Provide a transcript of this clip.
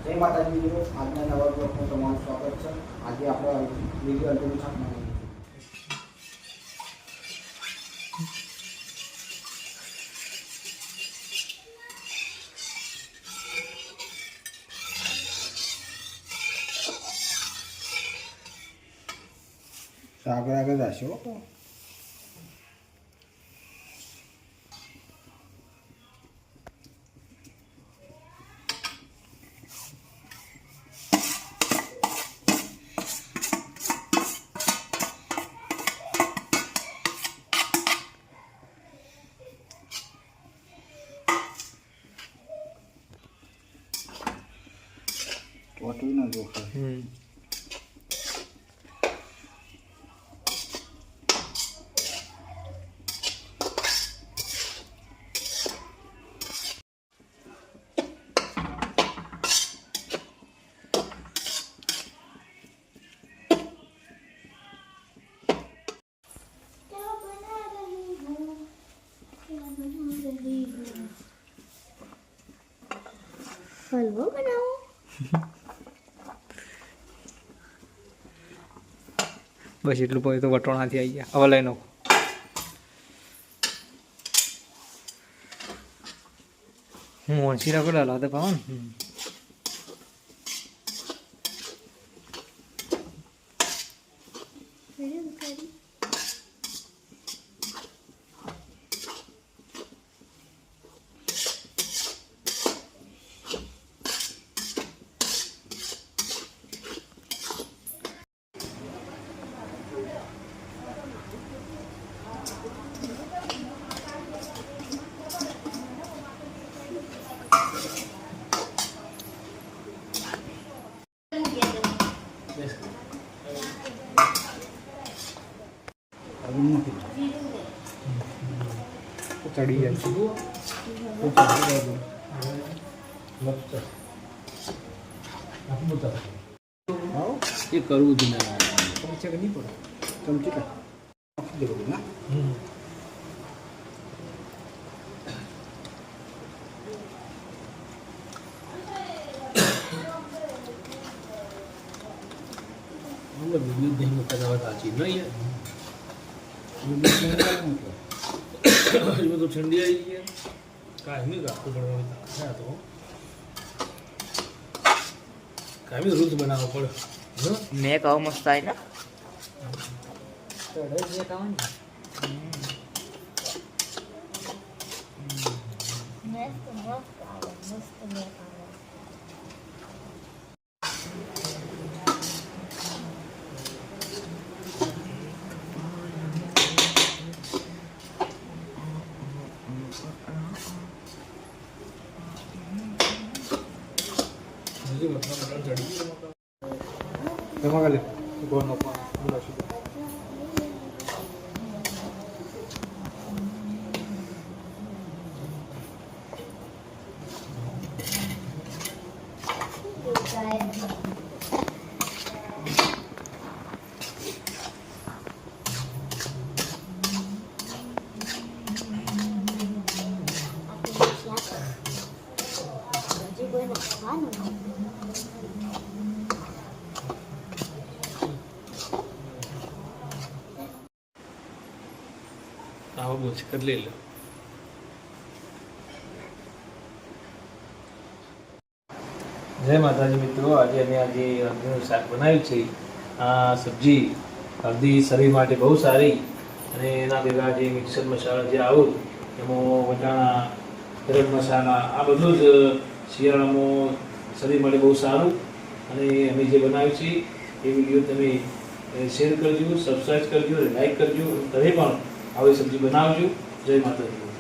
જય માતાજી મિત્રો, આજના નવા બ્લોગમાં તમારું સ્વાગત છે. આજે આપણે લીલી હળદરનું શાક બનાવીએ છીએ. આગળ આગળ જશો. Water na doka. हलवा बनाओ. बस एटलू पड़े तो वटोणा थी आई गया. हवा लई नाखो. हूँ सीरा को डाला था पावन. चढ़ी जाए ये करूँ दिन चमचे का नहीं पड़ा चमचे का देखोगे ना. विद्युत देंगे पता चीज नहीं है. इसमें तो ठंडी आई है कायमी आपको बढ़ा तो कायमी रोज बनाना पड़े. मैं कहो मस्त है ना. Kali gua nopo mula sudah. આવો બોલ કર લે લો. જય માતાજી મિત્રો, આજે અમે હળદીનું શાક બનાવ્યું છે. આ સબ્જી હળદી શરીર માટે બહુ સારી અને એના ભેગા જે મિક્સર મસાલા જે આવું એમાં વટાણા ગરમ મસાલા આ બધું જ શિયાળામાં શરીર માટે બહુ સારું અને અમે જે બનાવ્યું છે એ વિડીયો તમે શેર કરજો, સબસ્ક્રાઈબ કરજો, લાઈક કરજો. તમે પણ આવી સબ્જી બનાવજો. જય માતાજી.